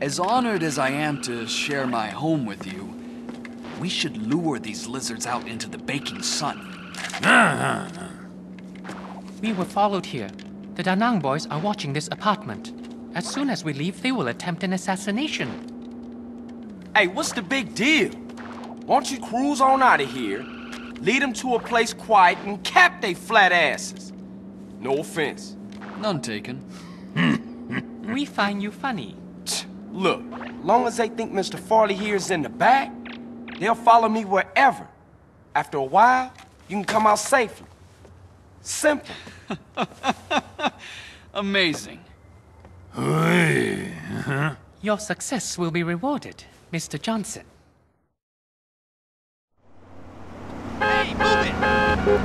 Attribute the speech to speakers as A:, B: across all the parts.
A: As honored as I am to share my home with you, we should lure these lizards out into the baking sun.
B: We were followed here. The Da Nang boys are watching this apartment. As soon as we leave, they will attempt an assassination.
C: Hey, what's the big deal? Why don't you cruise on out of here, lead them to a place quiet, and cap they flat asses? No offense.
A: None taken.
B: We find you funny.
C: Look, long as they think Mr. Farley here is in the back, they'll follow me wherever. After a while, you can come out safely. Simple.
A: Amazing.
B: Your success will be rewarded, Mr. Johnson.
D: Hey, move it!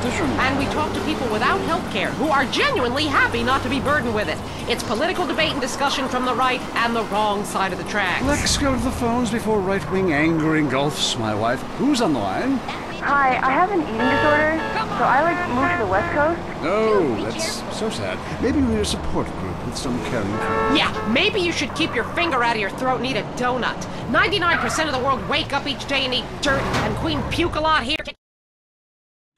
E: And we talk to people without health care who are genuinely happy not to be burdened with it. It's political debate and discussion from the right and the wrong side of the tracks.
F: Let's go to the phones before right-wing anger engulfs my wife. Who's on the line?
G: Hi, I have an eating disorder, so I moved to the West Coast.
F: Oh, that's so sad. Maybe we need a support group with some caring friends.
E: Yeah, maybe you should keep your finger out of your throat and eat a donut. 99% of the world wake up each day and eat dirt, and Queen puke a lot here.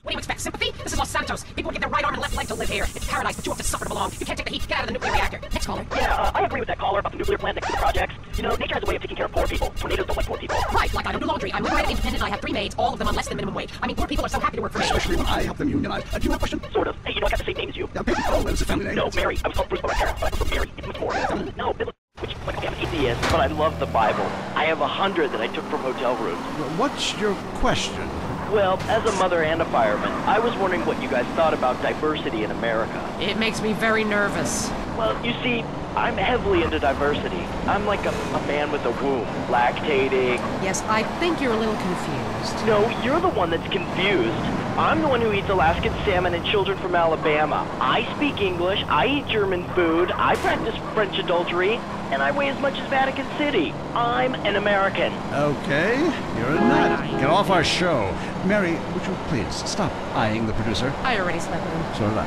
E: What do you expect? Sympathy? This is Los Santos. People would give their right arm and left leg to live here. It's paradise, but you have to suffer to belong. You can't take the heat. Get out of the nuclear reactor. Next caller.
H: Yeah, I agree with that caller about the nuclear plant next to the projects. You know, nature has a way of taking care of poor people. Tornadoes don't like poor people.
E: Right, like I don't do laundry. I'm liberated, independent, and I have 3 maids, all of them on less than minimum wage. I mean, poor people are so happy to work for me.
F: Especially when I help them unionize. Do you have a question?
H: Sort of. Hey, you know I got the same name as you.
F: Yeah, Peggy. Oh, that's a family name.
H: No, Mary. I was called Bruce by my parents, but I prefer Mary. It's much more. No, Billy. Which, like, okay, I'm an atheist, but I love the Bible. I have 100 that I took from hotel rooms.
F: What's your question?
H: Well, as a mother and a fireman, I was wondering what you guys thought about diversity in America.
E: It makes me very nervous.
H: Well, you see, I'm heavily into diversity. I'm like a man with a womb, lactating.
E: Yes, I think you're a little confused.
H: No, you're the one that's confused. I'm the one who eats Alaskan salmon and children from Alabama. I speak English, I eat German food, I practice French adultery, and I weigh as much as Vatican City. I'm an American.
F: Okay, you're a nut. Get off our show. Mary, would you please stop eyeing the producer?
E: I already slept with him.
F: So did I.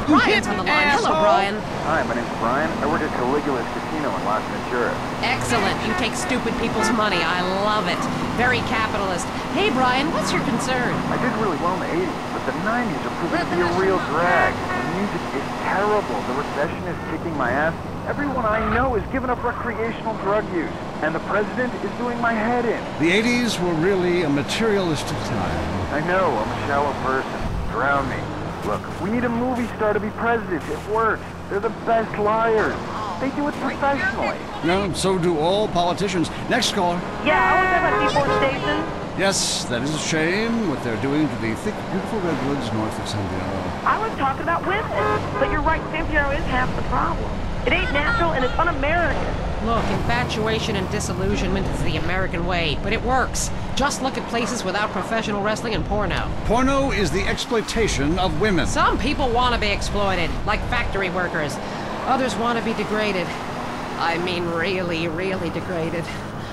E: Brian's on the line. Hello, Brian.
I: Hi, my name's Brian. I work at Caligula's Casino in Las Venturas.
E: Excellent. You take stupid people's money. I love it. Very capitalist. Hey, Brian, what's your concern?
I: I did really well in the 80s, but the 90s are proving to be a real drag. The music is terrible. The recession is kicking my ass. Everyone I know is giving up recreational drug use. And the president is doing my head in.
F: The 80s were really a materialistic time.
I: I know, I'm a shallow person. Drown me. Look, we need a movie star to be president. It works. They're the best liars. They do it professionally.
F: No, so do all politicians. Next caller.
G: Yeah, I was at my deforestation.
F: Yes, that is a shame, what they're doing to the thick, beautiful redwoods north of San Diego.
G: I was talking about women. But you're right, San Diego is half the problem. It ain't natural and it's un-American.
E: Look, infatuation and disillusionment is the American way, but it works. Just look at places without professional wrestling and porno.
F: Porno is the exploitation of women.
E: Some people want to be exploited, like factory workers. Others want to be degraded. I mean really, really degraded.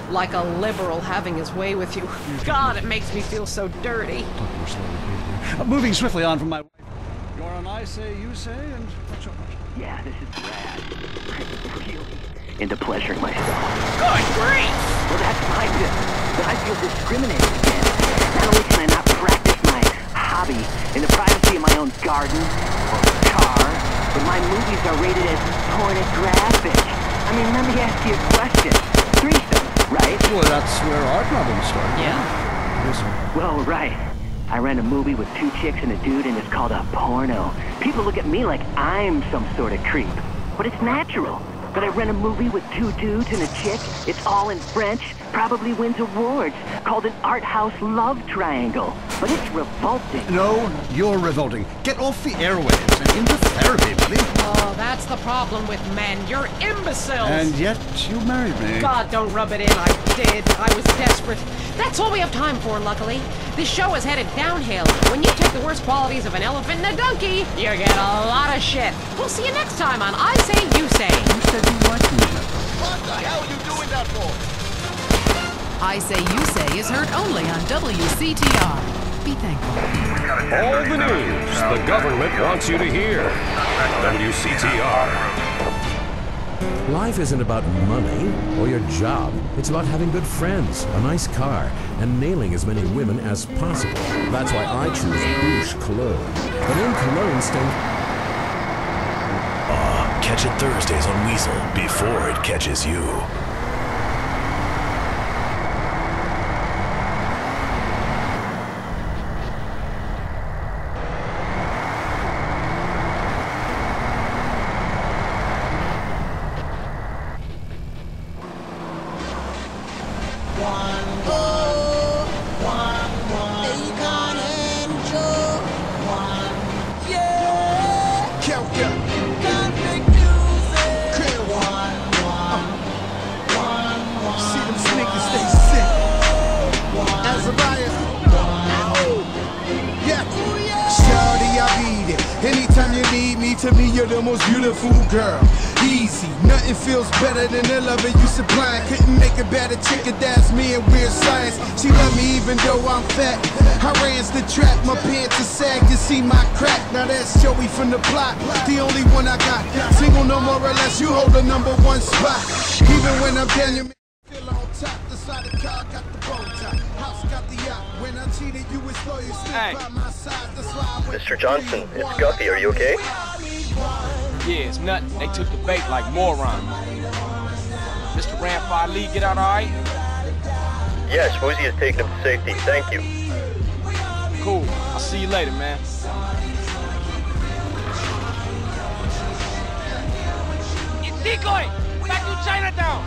E: Like a liberal having his way with you. God, it makes me feel so dirty.
F: Talk more slowly, please. Moving swiftly on from my wife. You're on I Say, You Say, and what's your question?
H: Yeah, this is Brad. I'm really into pleasuring myself.
E: Good grief!
H: Well, that's my business. But I feel discriminated against. Not only can I not practice my hobby in the privacy of my own garden or car, but my movies are rated as pornographic. I mean, let me ask you a question. Threesomes, right?
F: Well, that's where our problems start.
E: Yeah?
F: Yes, sir.
H: Well, right. I ran a movie with 2 chicks and a dude, and it's called a porno. People look at me like I'm some sort of creep. But it's natural. But I ran a movie with 2 dudes and a chick. It's all in French. Probably wins awards. Called an art house love triangle. But it's revolting.
F: No, you're revolting. Get off the airwaves and into therapy, buddy.
E: Oh, that's the problem with men. You're imbeciles.
F: And yet, you married me.
E: God, don't rub it in. I did. I was desperate. That's all we have time for, luckily. This show is headed downhill. When you take the worst qualities of an elephant and a donkey, you get a lot of shit. We'll see you next time on I Say, You Say.
F: You said you liked me.
D: What the hell are you doing that for?
J: I Say, You Say is heard only on WCTR. Be thankful.
K: All the news the government wants you to hear. WCTR. Life isn't about money or your job. It's about having good friends, a nice car, and nailing as many women as possible. That's why I choose Bouche Cologne. But in Cologne stands...
L: Catch it Thursdays on Weasel before it catches you.
M: Anytime you need me, to me you're the most beautiful girl. Easy, nothing feels better than the loving you supplying. Couldn't make a better chicken, that's me and weird science. She love me even though I'm fat. I ran the trap, my pants are sag, you see my crack. Now that's Joey from the plot, the only one I got. Single no more or less, you hold the #1 spot. Even when I'm down, you feel on top. The side of the car got the bow tie. House got the yacht. When I cheated, you was loyal, still by my side. That's why I went.
N: Mr. Johnson, it's Guppy. Are you okay?
C: Yeah, it's nothing. They took the bait like morons. Mr. Rampart Lee, get out all right?
N: Yes, Woozy has taken him to safety. Thank you.
C: Cool. I'll see you later, man.
D: Decoy! Back to Chinatown!